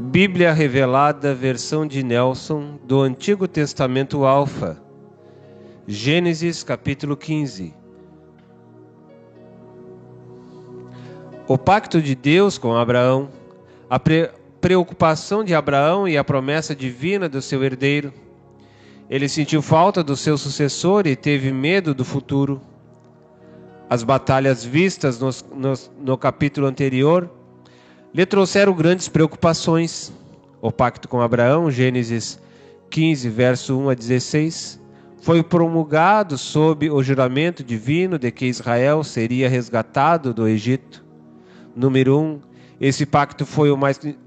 Bíblia Revelada, versão de Nelson, do Antigo Testamento Alfa. Gênesis capítulo 15. O pacto de Deus com Abraão, a preocupação de Abraão e a promessa divina do seu herdeiro. Ele sentiu falta do seu sucessor e teve medo do futuro. As batalhas vistas no capítulo anterior lhe trouxeram grandes preocupações. O pacto com Abraão, Gênesis 15, verso 1 a 16, foi promulgado sob o juramento divino de que Israel seria resgatado do Egito. Número 1, esse pacto foi o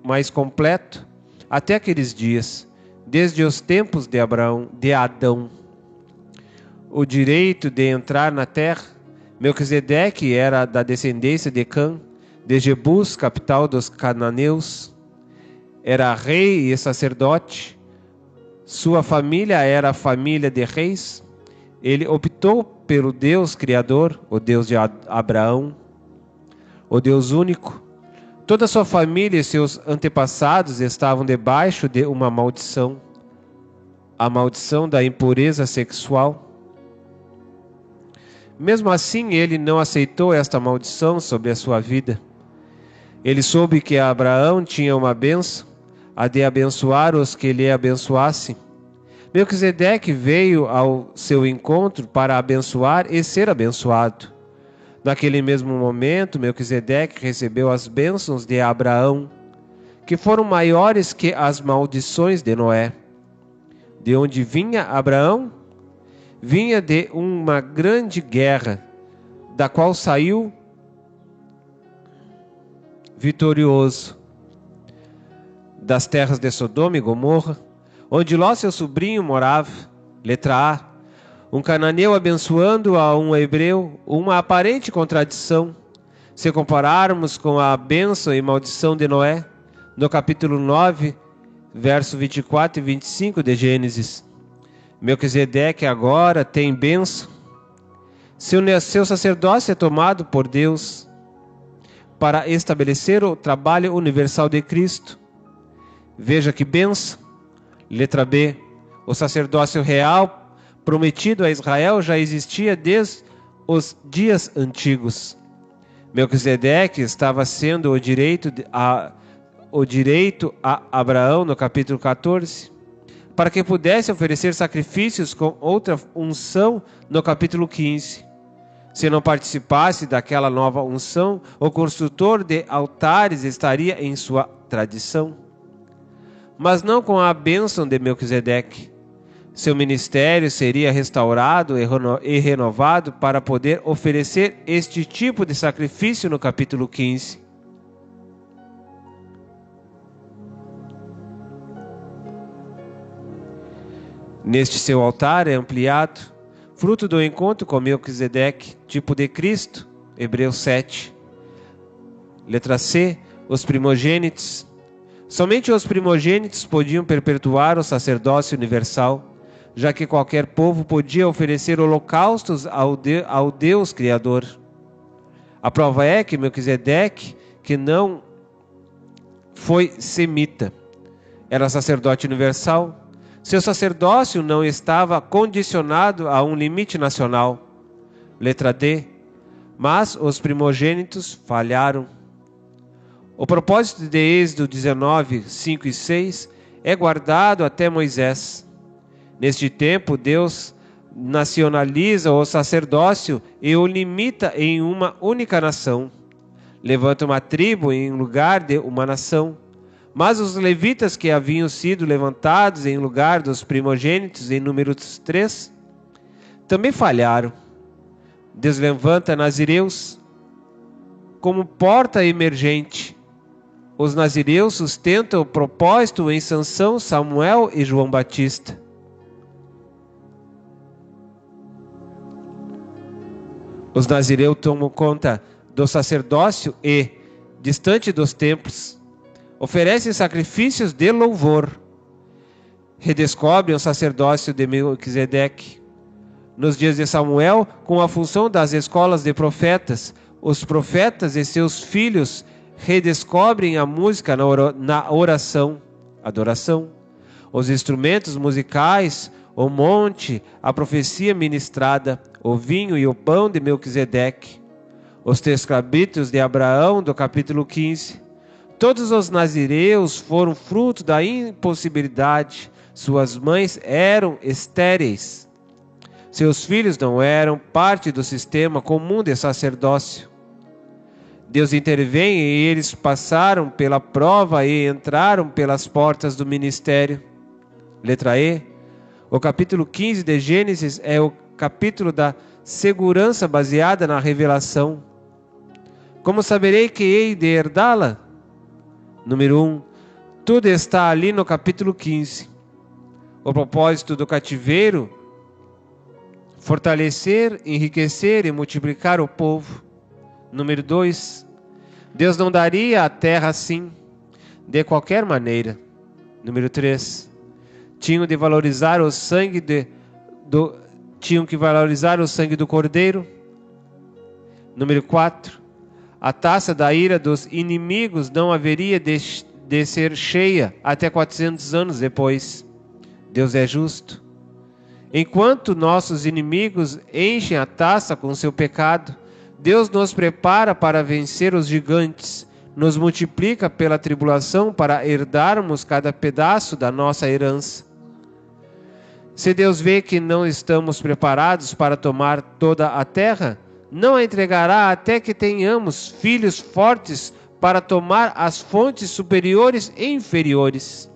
mais completo até aqueles dias, desde os tempos de Adão. O direito de entrar na terra. Melquisedeque era da descendência de Cã, de Jebus, capital dos cananeus. Era rei e sacerdote. Sua família era a família de reis. Ele optou pelo Deus Criador, o Deus de Abraão, o Deus único. Toda sua família e seus antepassados estavam debaixo de uma maldição, a maldição da impureza sexual. Mesmo assim, ele não aceitou esta maldição sobre a sua vida. Ele soube que Abraão tinha uma bênção, a de abençoar os que lhe abençoassem. Melquisedeque veio ao seu encontro para abençoar e ser abençoado. Naquele mesmo momento, Melquisedeque recebeu as bênçãos de Abraão, que foram maiores que as maldições de Noé. De onde vinha Abraão? Vinha de uma grande guerra, da qual saiu vitorioso. Das terras de Sodoma e Gomorra, onde Ló, seu sobrinho, morava. Letra A. Um cananeu abençoando a um hebreu, uma aparente contradição, se compararmos com a bênção e maldição de Noé, no capítulo 9, verso 24 e 25 de Gênesis. Melquisedeque agora tem bênção. Seu sacerdócio é tomado por Deus para estabelecer o trabalho universal de Cristo. Veja que bênção. Letra B. O sacerdócio real prometido a Israel já existia desde os dias antigos. Melquisedeque estava sendo o direito a Abraão no capítulo 14, para que pudesse oferecer sacrifícios com outra unção no capítulo 15. Se não participasse daquela nova unção, o construtor de altares estaria em sua tradição. Mas não com a bênção de Melquisedeque. Seu ministério seria restaurado e renovado para poder oferecer este tipo de sacrifício no capítulo 15. Neste seu altar é ampliado, fruto do encontro com Melquisedeque, tipo de Cristo, Hebreus 7. Letra C, os primogênitos. Somente os primogênitos podiam perpetuar o sacerdócio universal, já que qualquer povo podia oferecer holocaustos ao Deus Criador. A prova é que Melquisedeque, que não foi semita, era sacerdote universal. Seu sacerdócio não estava condicionado a um limite nacional. Letra D. Mas os primogênitos falharam. O propósito de Êxodo 19, 5 e 6 é guardado até Moisés. Neste tempo, Deus nacionaliza o sacerdócio e o limita em uma única nação. Levanta uma tribo em lugar de uma nação. Mas os levitas que haviam sido levantados em lugar dos primogênitos em Números 3 também falharam. Deus levanta nazireus como porta emergente. Os nazireus sustentam o propósito em Sansão, Samuel e João Batista. Os nazireus tomam conta do sacerdócio e, distante dos templos, oferecem sacrifícios de louvor. Redescobrem o sacerdócio de Melquisedeque. Nos dias de Samuel, com a função das escolas de profetas, os profetas e seus filhos redescobrem a música na oração, adoração, os instrumentos musicais, o monte, a profecia ministrada, o vinho e o pão de Melquisedeque, os 3 cabritos de Abraão, do capítulo 15. Todos os nazireus foram fruto da impossibilidade. Suas mães eram estéreis. Seus filhos não eram parte do sistema comum de sacerdócio. Deus intervém e eles passaram pela prova e entraram pelas portas do ministério. Letra E. O capítulo 15 de Gênesis é o capítulo da segurança baseada na revelação. Como saberei que hei de herdá-la? Número 1. Tudo está ali no capítulo 15. O propósito do cativeiro: fortalecer, enriquecer e multiplicar o povo. Número 2. Deus não daria a terra assim, de qualquer maneira. Número 3. Tinham que valorizar o sangue do cordeiro. Número 4. A taça da ira dos inimigos não haveria de ser cheia até 400 anos depois. Deus é justo. Enquanto nossos inimigos enchem a taça com seu pecado, Deus nos prepara para vencer os gigantes, nos multiplica pela tribulação para herdarmos cada pedaço da nossa herança. Se Deus vê que não estamos preparados para tomar toda a terra, não a entregará até que tenhamos filhos fortes para tomar as fontes superiores e inferiores.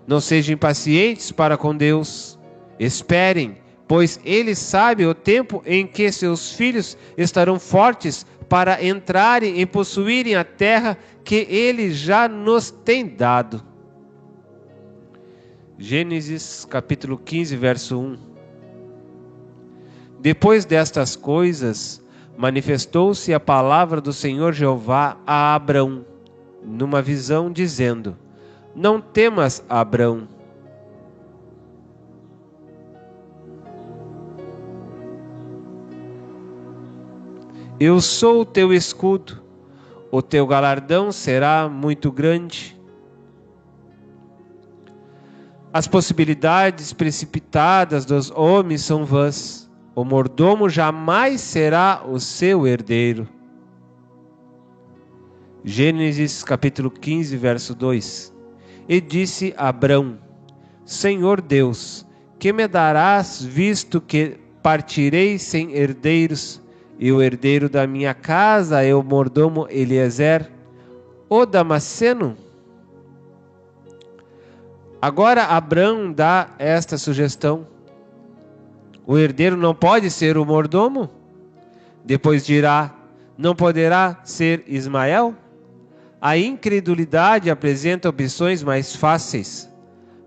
Não sejam impacientes para com Deus. Esperem, pois Ele sabe o tempo em que seus filhos estarão fortes para entrarem e possuírem a terra que Ele já nos tem dado. Gênesis capítulo 15, verso 1. Depois destas coisas, manifestou-se a palavra do Senhor Jeová a Abrão, numa visão, dizendo: Não temas, Abrão. Eu sou o teu escudo, o teu galardão será muito grande. As possibilidades precipitadas dos homens são vãs. O mordomo jamais será o seu herdeiro. Gênesis capítulo 15, verso 2. E disse Abrão: Senhor Deus, que me darás, visto que partirei sem herdeiros, e o herdeiro da minha casa é o mordomo Eliezer, o Damasceno? Agora Abrão dá esta sugestão: o herdeiro não pode ser o mordomo? Depois dirá: não poderá ser Ismael? A incredulidade apresenta opções mais fáceis,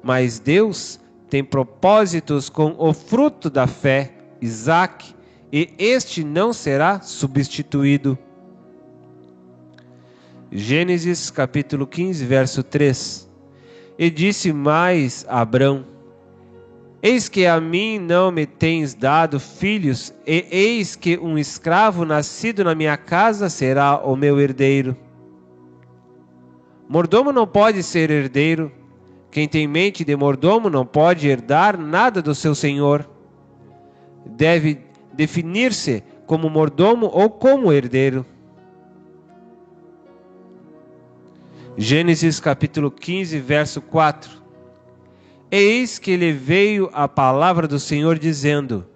mas Deus tem propósitos com o fruto da fé, Isaque, e este não será substituído. Gênesis capítulo 15, verso 3. E disse mais a Abrão: Eis que a mim não me tens dado filhos, e eis que um escravo nascido na minha casa será o meu herdeiro. Mordomo não pode ser herdeiro. Quem tem mente de mordomo não pode herdar nada do seu senhor. Deve definir-se como mordomo ou como herdeiro. Gênesis capítulo 15, verso 4. Eis que lhe veio a palavra do Senhor dizendo: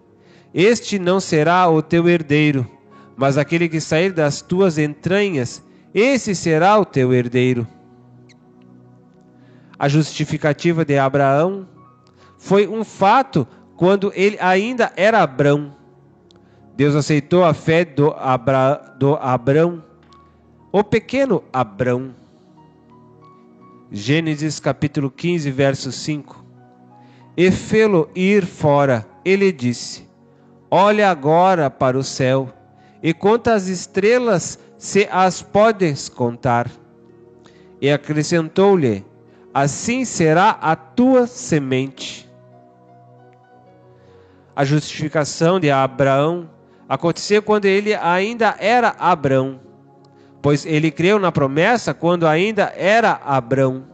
Este não será o teu herdeiro, mas aquele que sair das tuas entranhas, esse será o teu herdeiro. A justificativa de Abraão foi um fato quando ele ainda era Abrão. Deus aceitou a fé do Abrão, o pequeno Abrão. Gênesis capítulo 15, verso 5. E fê-lo ir fora, ele disse: Olha agora para o céu, e conta as estrelas, se as podes contar. E acrescentou-lhe: Assim será a tua semente. A justificação de Abraão aconteceu quando ele ainda era Abrão. pois ele creu na promessa quando ainda era Abrão.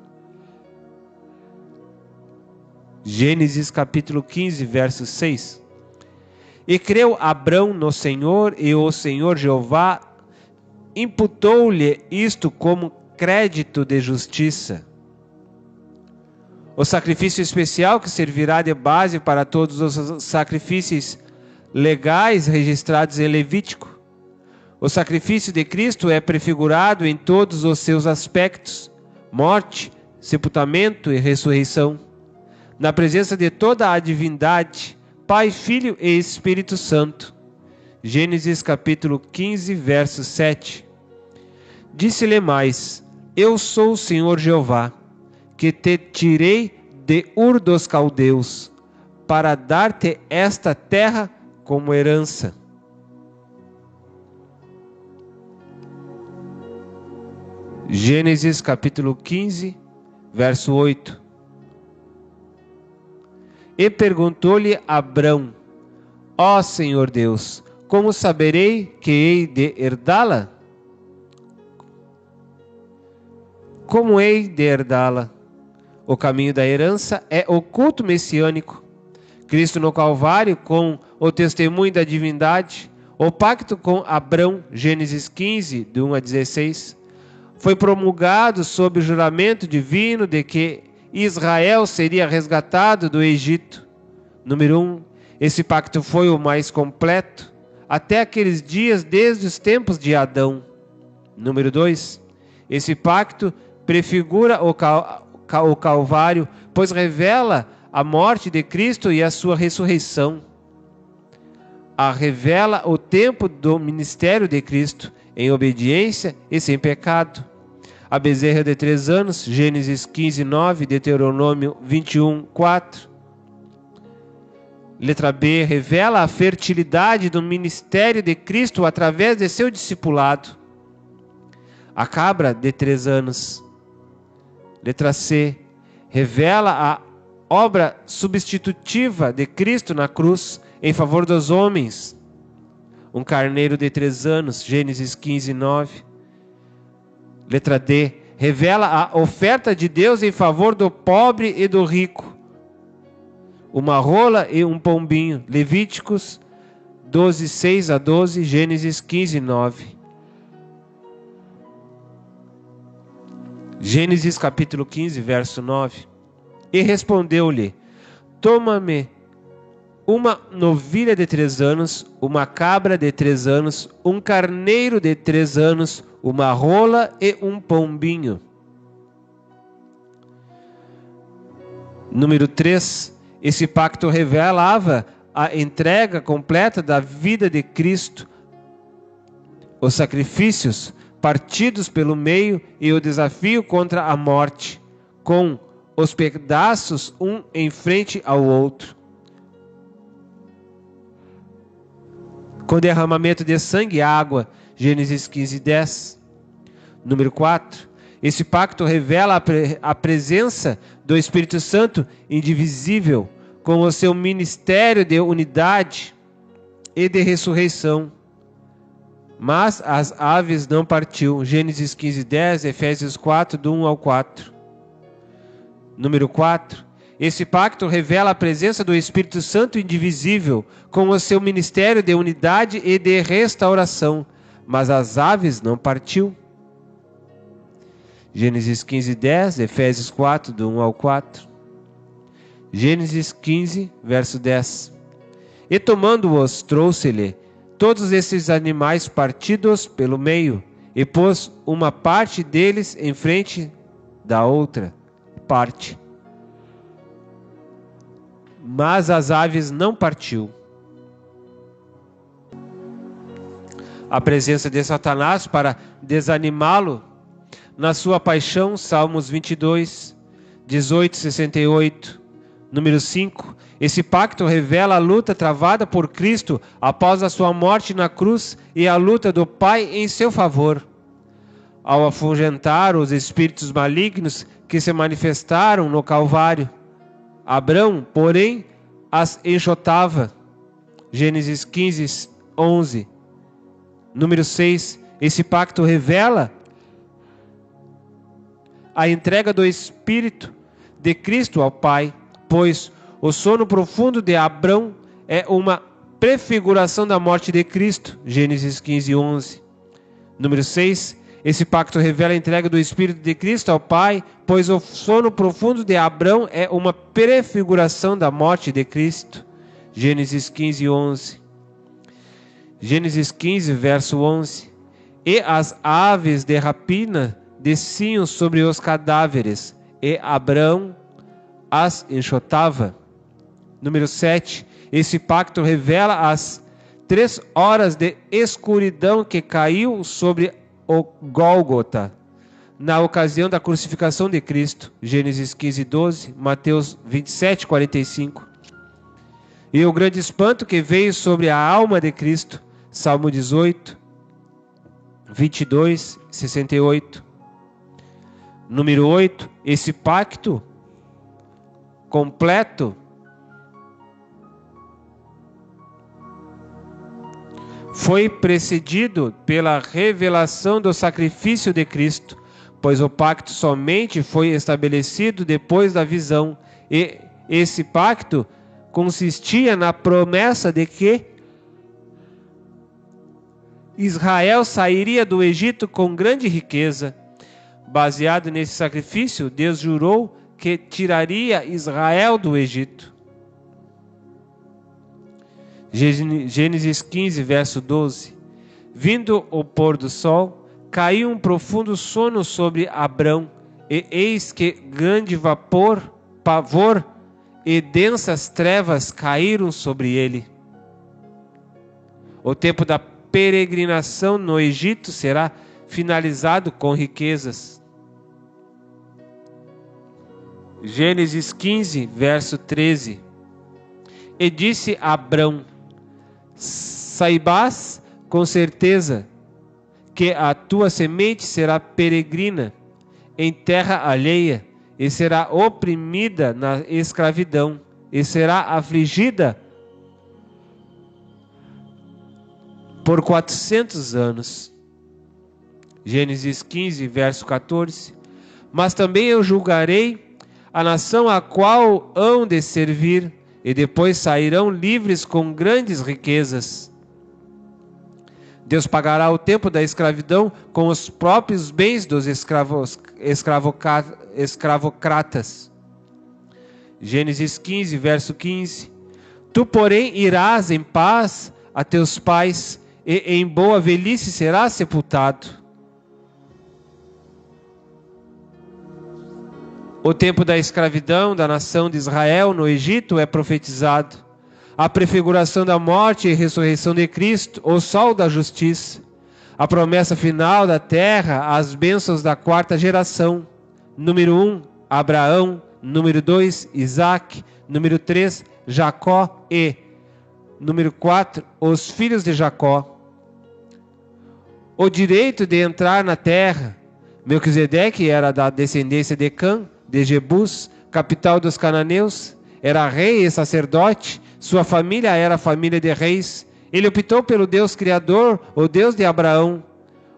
Gênesis capítulo 15, verso 6. E creu Abrão no Senhor, e o Senhor Jeová imputou-lhe isto como crédito de justiça. O sacrifício especial que servirá de base para todos os sacrifícios legais registrados em Levítico. O sacrifício de Cristo é prefigurado em todos os seus aspectos: morte, sepultamento e ressurreição. Na presença de toda a divindade, Pai, Filho e Espírito Santo. Gênesis capítulo 15, verso 7. Disse-lhe mais: Eu sou o Senhor Jeová, que te tirei de Ur dos Caldeus, para dar-te esta terra como herança. Gênesis capítulo 15, verso 8. E perguntou-lhe Abrão: Ó Senhor Deus, como saberei que hei de herdá-la? Como hei de herdá-la? O caminho da herança é o culto messiânico. Cristo no Calvário, com o testemunho da divindade, o pacto com Abrão, Gênesis 15, de 1 a 16, foi promulgado sob o juramento divino de que Israel seria resgatado do Egito. Número 1. Esse pacto foi o mais completo até aqueles dias desde os tempos de Adão. Número 2. Esse pacto prefigura o Calvário, pois revela a morte de Cristo e a sua ressurreição. Revela o tempo do ministério de Cristo, em obediência e sem pecado. A bezerra de 3 anos, Gênesis 15, 9, Deuteronômio 21, 4. Letra B, revela a fertilidade do ministério de Cristo através de seu discipulado. A cabra de 3 anos. Letra C, revela a obra substitutiva de Cristo na cruz em favor dos homens. Um carneiro de 3 anos, Gênesis 15, 9. Letra D, revela a oferta de Deus em favor do pobre e do rico. Uma rola e um pombinho, Levíticos 12, 6 a 12, Gênesis 15, 9. Gênesis capítulo 15, verso 9. E respondeu-lhe: Toma-me uma novilha de 3 anos, uma cabra de 3 anos, um carneiro de 3 anos, uma rola e um pombinho. Número 3. Esse pacto revelava a entrega completa da vida de Cristo, os sacrifícios partidos pelo meio e o desafio contra a morte, com os pedaços um em frente ao outro. Com derramamento de sangue e água, Gênesis 15, 10. Número 4. Esse pacto revela a presença do Espírito Santo indivisível, com o seu ministério de unidade e de ressurreição. Mas as aves não partiu. Gênesis 15, 10, Efésios 4, do 1 ao 4. Número 4. Esse pacto revela a presença do Espírito Santo indivisível, com o seu ministério de unidade e de restauração. Mas as aves não partiu. Gênesis 15, 10, Efésios 4, do 1 ao 4. Gênesis 15, verso 10. E tomando-os, trouxe-lhe todos esses animais partidos pelo meio, e pôs uma parte deles em frente da outra parte. Mas as aves não partiu. A presença de Satanás para desanimá-lo na sua paixão, Salmos 22, 18, 68. Número 5. Esse pacto revela a luta travada por Cristo após a sua morte na cruz e a luta do Pai em seu favor. Ao afugentar os espíritos malignos que se manifestaram no Calvário, Abrão, porém, as enxotava. Gênesis 15, 11. Número 6. Esse pacto revela a entrega do Espírito de Cristo ao Pai, pois o sono profundo de Abrão é uma prefiguração da morte de Cristo. Gênesis 15, 11. Número 6. Esse pacto revela a entrega do Espírito de Cristo ao Pai, pois o sono profundo de Abrão é uma prefiguração da morte de Cristo. Gênesis 15, 11. Gênesis 15, verso 11. E as aves de rapina desciam sobre os cadáveres, e Abrão as enxotava. Número 7. Esse pacto revela as 3 horas de escuridão que caiu sobre o Gólgota na ocasião da crucificação de Cristo. Gênesis 15, 12. Mateus 27, 45. E o grande espanto que veio sobre a alma de Cristo. Salmo 18, 22, 68. Número 8. Esse pacto completo foi precedido pela revelação do sacrifício de Cristo, pois o pacto somente foi estabelecido depois da visão, e esse pacto consistia na promessa de que Israel sairia do Egito com grande riqueza. Baseado nesse sacrifício, Deus jurou que tiraria Israel do Egito. Gênesis 15, verso 12. Vindo o pôr do sol, caiu um profundo sono sobre Abrão, e eis que grande pavor e densas trevas caíram sobre ele. O tempo da peregrinação no Egito será finalizado com riquezas. Gênesis 15, verso 13. E disse a Abrão: saibás com certeza que a tua semente será peregrina em terra alheia, e será oprimida na escravidão, e será afligida por 400 anos. Gênesis 15, verso 14. Mas também eu julgarei a nação a qual hão de servir, e depois sairão livres com grandes riquezas. Deus pagará o tempo da escravidão com os próprios bens dos escravocratas. Gênesis 15, verso 15. Tu, porém, irás em paz a teus pais, e em boa velhice serás sepultado. O tempo da escravidão da nação de Israel no Egito é profetizado. A prefiguração da morte e ressurreição de Cristo, o sol da justiça. A promessa final da terra, as bênçãos da 4ª geração. Número 1, Abraão. Número 2, Isaac. Número 3, Jacó e número 4, os filhos de Jacó. O direito de entrar na terra. Melquisedeque era da descendência de Cã, de Jebus, capital dos cananeus, era rei e sacerdote, sua família era a família de reis. Ele optou pelo Deus Criador, o Deus de Abraão,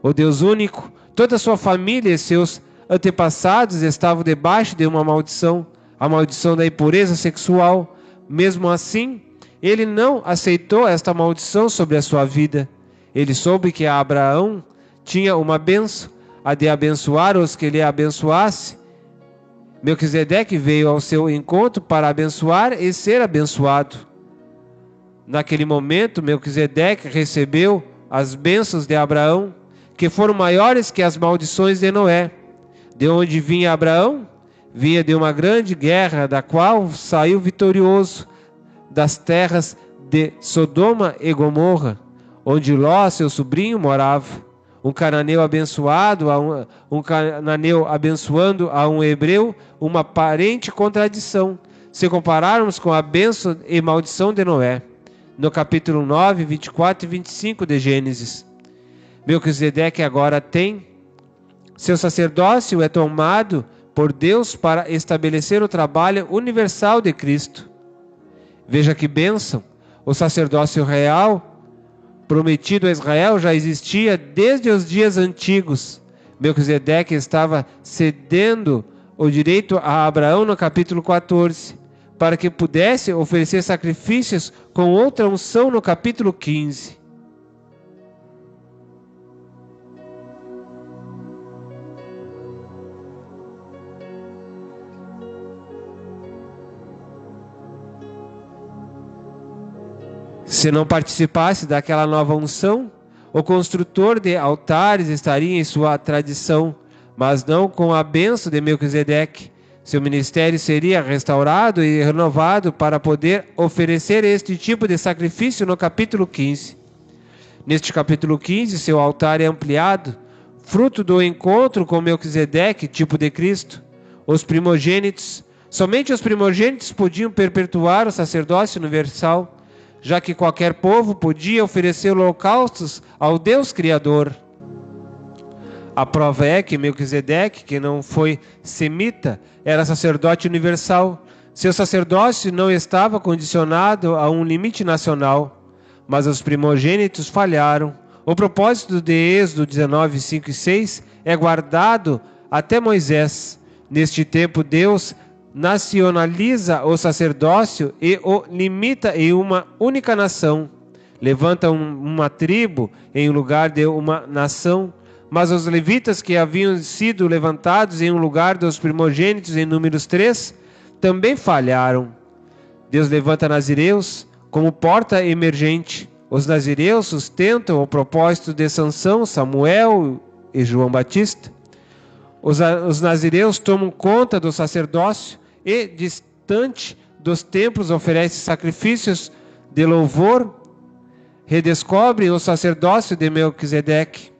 o Deus único. Toda a sua família e seus antepassados estavam debaixo de uma maldição, a maldição da impureza sexual. Mesmo assim, ele não aceitou esta maldição sobre a sua vida. Ele soube que Abraão tinha uma bênção, a de abençoar os que lhe abençoasse. Melquisedeque veio ao seu encontro para abençoar e ser abençoado. Naquele momento, Melquisedeque recebeu as bênçãos de Abraão, que foram maiores que as maldições de Noé. De onde vinha Abraão? Vinha de uma grande guerra, da qual saiu vitorioso, das terras de Sodoma e Gomorra, onde Ló, seu sobrinho, morava. Um cananeu abençoado, um cananeu abençoando a um hebreu, uma aparente contradição, se compararmos com a bênção e maldição de Noé, no capítulo 9, 24 e 25 de Gênesis. Melquisedeque agora tem, seu sacerdócio é tomado por Deus para estabelecer o trabalho universal de Cristo. Veja que bênção, o sacerdócio real prometido a Israel já existia desde os dias antigos. Melquisedeque estava cedendo o direito a Abraão no capítulo 14, para que pudesse oferecer sacrifícios com outra unção no capítulo 15. Se não participasse daquela nova unção, o construtor de altares estaria em sua tradição, mas não com a bênção de Melquisedeque. Seu ministério seria restaurado e renovado para poder oferecer este tipo de sacrifício no capítulo 15. Neste capítulo 15, seu altar é ampliado, fruto do encontro com Melquisedeque, tipo de Cristo. Os primogênitos, somente os primogênitos podiam perpetuar o sacerdócio universal, já que qualquer povo podia oferecer holocaustos ao Deus Criador. A prova é que Melquisedeque, que não foi semita, era sacerdote universal. Seu sacerdócio não estava condicionado a um limite nacional, mas os primogênitos falharam. O propósito de Êxodo 19, 5 e 6 é guardado até Moisés. Neste tempo, Deus nacionaliza o sacerdócio e o limita em uma única nação. Levanta uma tribo em lugar de uma nação, mas os levitas que haviam sido levantados em um lugar dos primogênitos em Números 3 também falharam. Deus levanta nazireus como porta emergente. Os nazireus sustentam o propósito de Sansão, Samuel e João Batista. Os nazireus tomam conta do sacerdócio e, distante dos templos, oferecem sacrifícios de louvor, redescobrem o sacerdócio de Melquisedeque.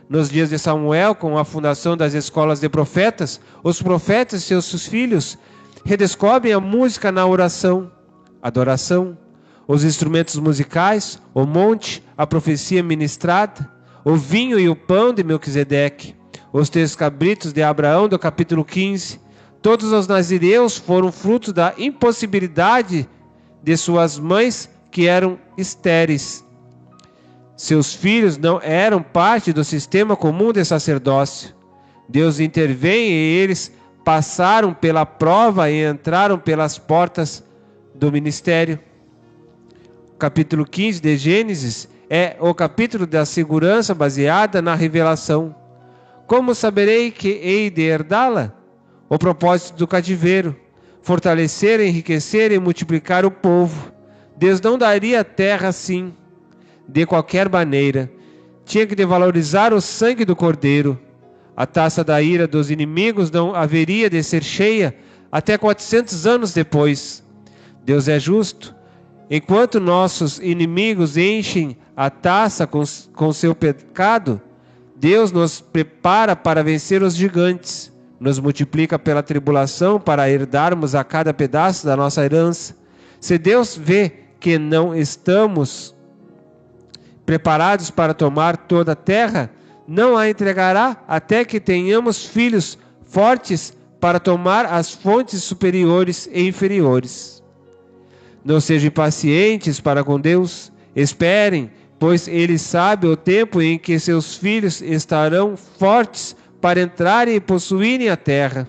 Nos dias de Samuel, com a fundação das escolas de profetas, os profetas e seus filhos redescobrem a música na oração, adoração, os instrumentos musicais, o monte, a profecia ministrada, o vinho e o pão de Melquisedeque, os 3 cabritos de Abraão do capítulo 15. Todos os nazireus foram fruto da impossibilidade de suas mães, que eram estéreis. Seus filhos não eram parte do sistema comum de sacerdócio. Deus intervém e eles passaram pela prova e entraram pelas portas do ministério. O capítulo 15 de Gênesis é o capítulo da segurança baseada na revelação. Como saberei que hei de herdá-la? O propósito do cativeiro: fortalecer, enriquecer e multiplicar o povo. Deus não daria a terra assim, de qualquer maneira. Tinha que devalorizar o sangue do cordeiro. A taça da ira dos inimigos não haveria de ser cheia até 400 anos depois. Deus é justo. Enquanto nossos inimigos enchem a taça com seu pecado, Deus nos prepara para vencer os gigantes. Nos multiplica pela tribulação para herdarmos a cada pedaço da nossa herança. Se Deus vê que não estamos preparados para tomar toda a terra, não a entregará até que tenhamos filhos fortes para tomar as fontes superiores e inferiores. Não sejam impacientes para com Deus, esperem, pois Ele sabe o tempo em que seus filhos estarão fortes para entrarem e possuírem a terra,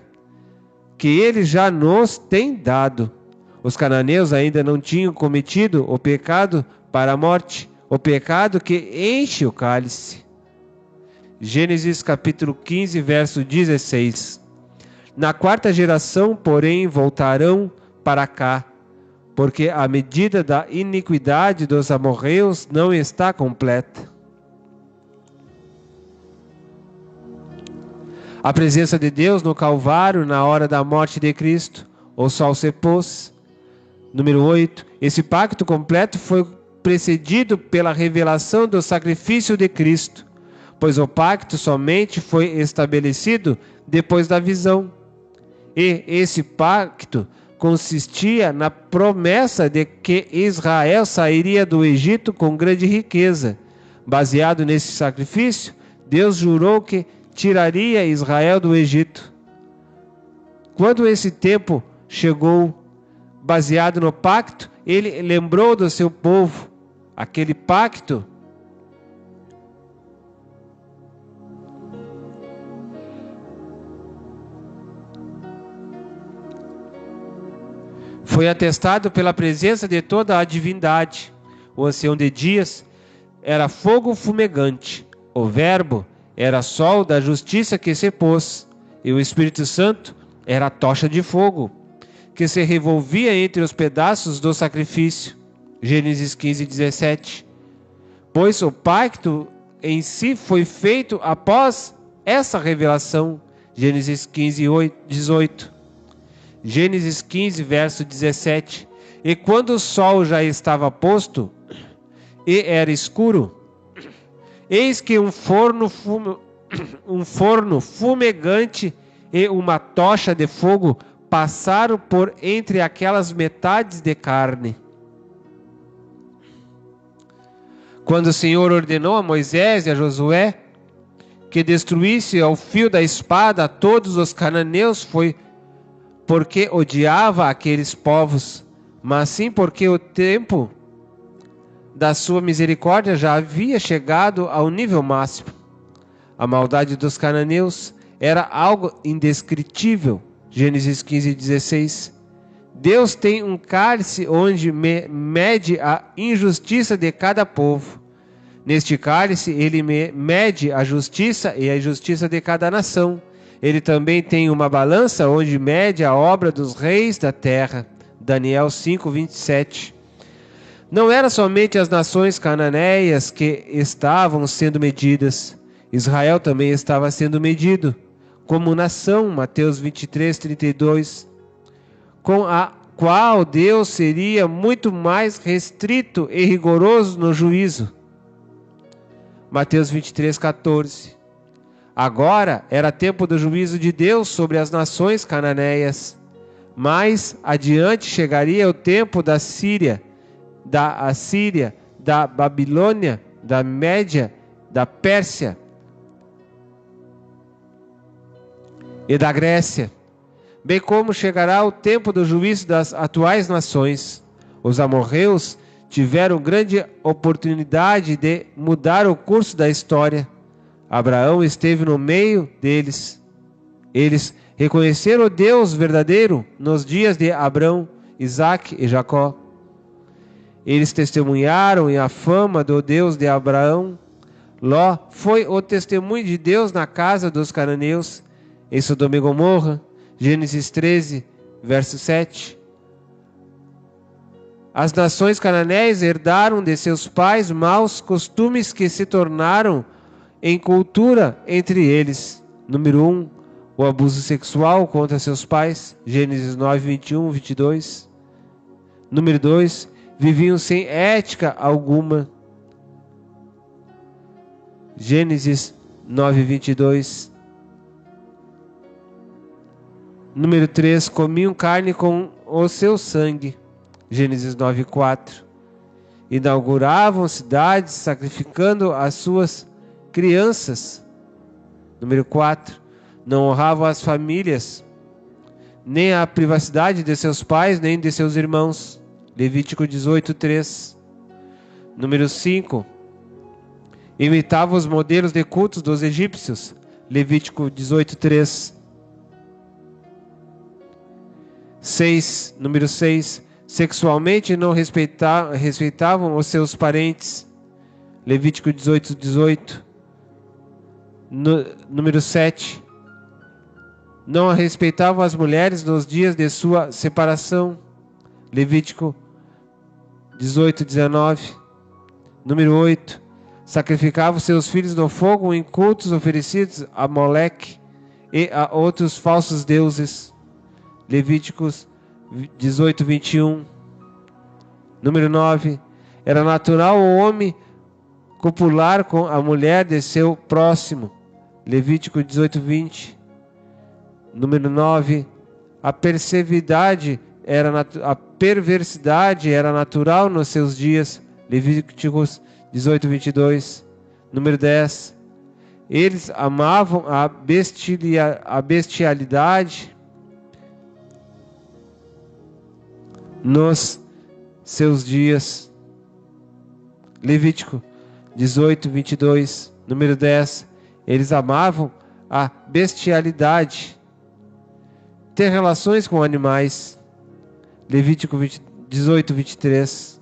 que Ele já nos tem dado. Os cananeus ainda não tinham cometido o pecado para a morte, o pecado que enche o cálice. Gênesis capítulo 15, verso 16. Na 4ª geração, porém, voltarão para cá, porque a medida da iniquidade dos amorreus não está completa. A presença de Deus no Calvário na hora da morte de Cristo, o sol se pôs. Número 8. Esse pacto completo foi precedido pela revelação do sacrifício de Cristo, pois o pacto somente foi estabelecido depois da visão. E esse pacto consistia na promessa de que Israel sairia do Egito com grande riqueza. Baseado nesse sacrifício, Deus jurou que tiraria Israel do Egito. Quando esse tempo chegou, baseado no pacto, ele lembrou do seu povo. Aquele pacto Foi atestado pela presença de toda a divindade. O ancião de dias era fogo fumegante. O Verbo era sol da justiça que se pôs. E o Espírito Santo era a tocha de fogo que se revolvia entre os pedaços do sacrifício. Gênesis 15, 17. Pois o pacto em si foi feito após essa revelação. Gênesis 15, 18. Gênesis 15, verso 17. E quando o sol já estava posto e era escuro, eis que um forno fumegante e uma tocha de fogo passaram por entre aquelas metades de carne. Quando o Senhor ordenou a Moisés e a Josué que destruísse ao fio da espada todos os cananeus, foi porque odiava aqueles povos, mas sim porque o tempo da sua misericórdia já havia chegado ao nível máximo. A maldade dos cananeus era algo indescritível. Gênesis 15, 16. Deus tem um cálice onde mede a injustiça de cada povo. Neste cálice ele mede a justiça e a injustiça de cada nação. Ele também tem uma balança onde mede a obra dos reis da terra. Daniel 5, 27. Não era somente as nações cananeias que estavam sendo medidas. Israel também estava sendo medido como nação. Mateus 23, 32. Com a qual Deus seria muito mais restrito e rigoroso no juízo. Mateus 23, 14. Agora era tempo do juízo de Deus sobre as nações cananeias. Mais adiante chegaria o tempo da Síria, da Assíria, da Babilônia, da Média, da Pérsia e da Grécia. Bem como chegará o tempo do juízo das atuais nações. Os amorreus tiveram grande oportunidade de mudar o curso da história. Abraão esteve no meio deles. Eles reconheceram o Deus verdadeiro nos dias de Abrão, Isaque e Jacó. Eles testemunharam a fama do Deus de Abraão. Ló foi o testemunho de Deus na casa dos cananeus, em Sodoma e Gomorra. Gênesis 13, verso 7. As nações cananeias herdaram de seus pais maus costumes que se tornaram em cultura entre eles. Número 1, o abuso sexual contra seus pais. Gênesis 9, 21, 22. Número 2, viviam sem ética alguma. Gênesis 9, 22. Número 3, comiam carne com o seu sangue. Gênesis 9, 4. Inauguravam cidades sacrificando as suas crianças. Número 4. Não honravam as famílias, nem a privacidade de seus pais, nem de seus irmãos. Levítico 18, 3. Número 5. Imitavam os modelos de cultos dos egípcios. Levítico 18, 3. 6. Número 6. Sexualmente não respeitavam os seus parentes. Levítico 18, 18. Número 7. Não respeitavam as mulheres nos dias de sua separação. Levítico 18, 19. Número 8. Sacrificavam seus filhos no fogo em cultos oferecidos a Moleque e a outros falsos deuses. Levíticos 18, 21. Número 9. Era natural o homem copular com a mulher de seu próximo. Levítico 18, 20. Número 9. A perversidade era natural nos seus dias. Levíticos 18, 22. Número 10. Eles amavam a bestialidade nos seus dias. Levítico 18, 22. Número 10. Eles amavam a bestialidade, ter relações com animais. Levítico 18, 23.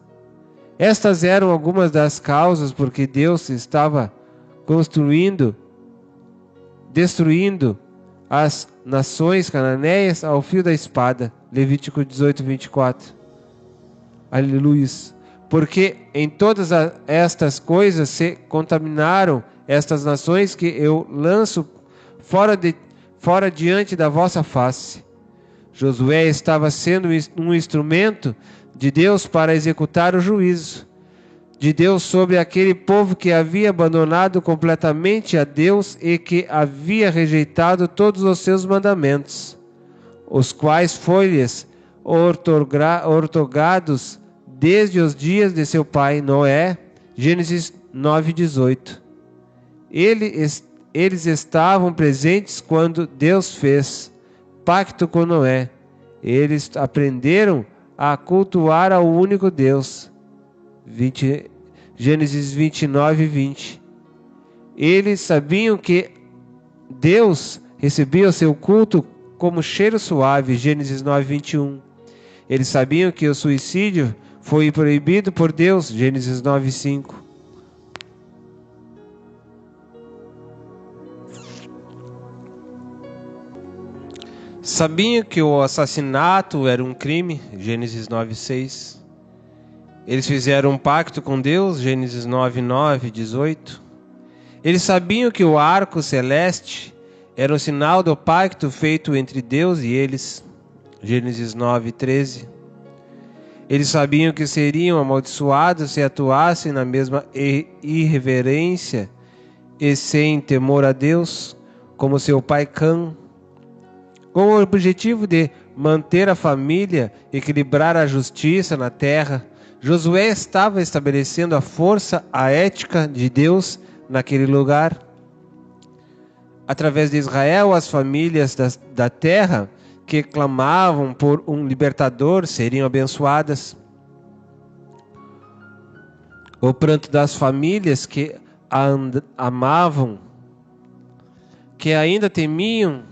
Estas eram algumas das causas porque Deus estava destruindo as nações cananeias ao fio da espada. Levítico 18, 24. Aleluia. Porque em todas estas coisas se contaminaram estas nações que eu lanço fora diante da vossa face. Josué estava sendo um instrumento de Deus para executar o juízo de Deus sobre aquele povo que havia abandonado completamente a Deus e que havia rejeitado todos os seus mandamentos, os quais foi-lhes outorgados desde os dias de seu pai Noé. Gênesis 9:18. Eles estavam presentes quando Deus fez pacto com Noé. Eles aprenderam a cultuar ao único Deus. Gênesis 29:20. Eles sabiam que Deus recebia o seu culto como cheiro suave. Gênesis 9:21. Eles sabiam que o suicídio foi proibido por Deus. Gênesis 9:5. Sabiam que o assassinato era um crime. Gênesis 9:6. Eles fizeram um pacto com Deus. Gênesis 9:9, 18. Eles sabiam que o arco celeste era um sinal do pacto feito entre Deus e eles. Gênesis 9:13. Eles sabiam que seriam amaldiçoados se atuassem na mesma irreverência e sem temor a Deus, como seu pai Cã. Com o objetivo de manter a família, equilibrar a justiça na terra, Josué estava estabelecendo a ética de Deus naquele lugar. Através de Israel, as famílias da terra que clamavam por um libertador seriam abençoadas. O pranto das famílias que a amavam, que ainda temiam,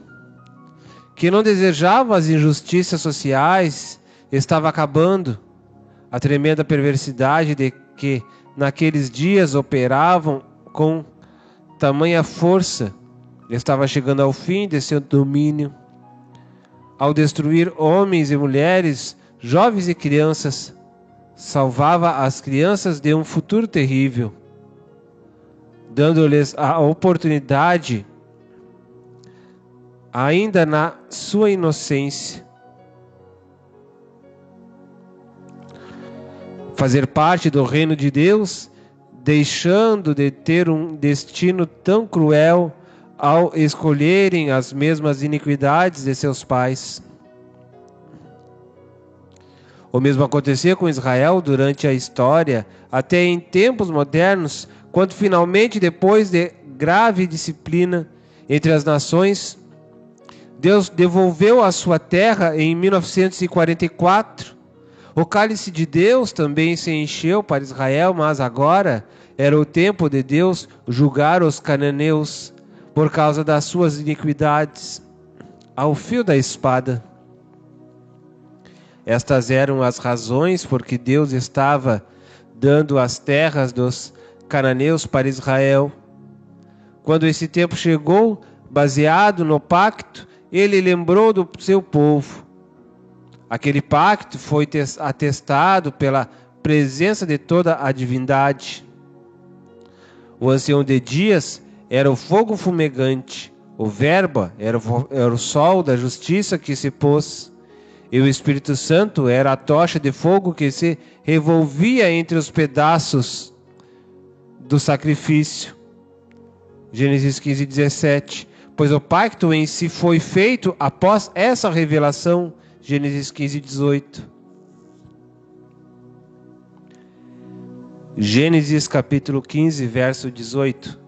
que não desejavam as injustiças sociais, estava acabando. A tremenda perversidade de que naqueles dias operavam com tamanha força estava chegando ao fim de seu domínio. Ao destruir homens e mulheres, jovens e crianças, salvava as crianças de um futuro terrível, dando-lhes a oportunidade, ainda na sua inocência, fazer parte do reino de Deus, deixando de ter um destino tão cruel ao escolherem as mesmas iniquidades de seus pais. O mesmo acontecia com Israel durante a história, até em tempos modernos, quando finalmente, depois de grave disciplina entre as nações, Deus devolveu a sua terra em 1944. O cálice de Deus também se encheu para Israel, mas agora era o tempo de Deus julgar os cananeus por causa das suas iniquidades, ao fio da espada. Estas eram as razões por que Deus estava dando as terras dos cananeus para Israel. Quando esse tempo chegou, baseado no pacto, ele lembrou do seu povo. Aquele pacto foi atestado pela presença de toda a divindade. O ancião de dias era o fogo fumegante, o Verbo era o sol da justiça que se pôs, e o Espírito Santo era a tocha de fogo que se revolvia entre os pedaços do sacrifício. Gênesis 15:17. Pois o pacto em si foi feito após essa revelação. Gênesis 15:18. Gênesis capítulo 15, verso 18.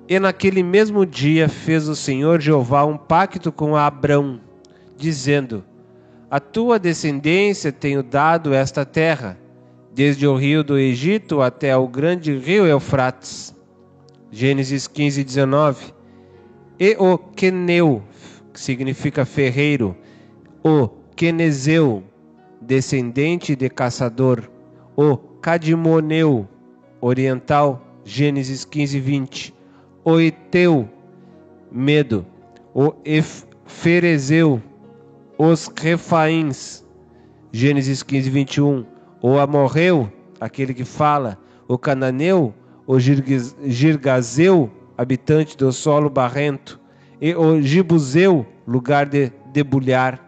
E naquele mesmo dia fez o Senhor Jeová um pacto com Abrão, dizendo: a tua descendência tenho dado esta terra, desde o rio do Egito até o grande rio Eufrates. Gênesis 15:19. E o Queneu, que significa ferreiro, o Quenezeu, descendente de caçador. O Cadimoneu, oriental, Gênesis 15, 20. O Eteu, Medo. O Ferezeu, os Refaíns, Gênesis 15, 21. O Amorreu, aquele que fala. O Cananeu, o Girgazeu, habitante do solo barrento. E o Jebuseu, lugar de debulhar.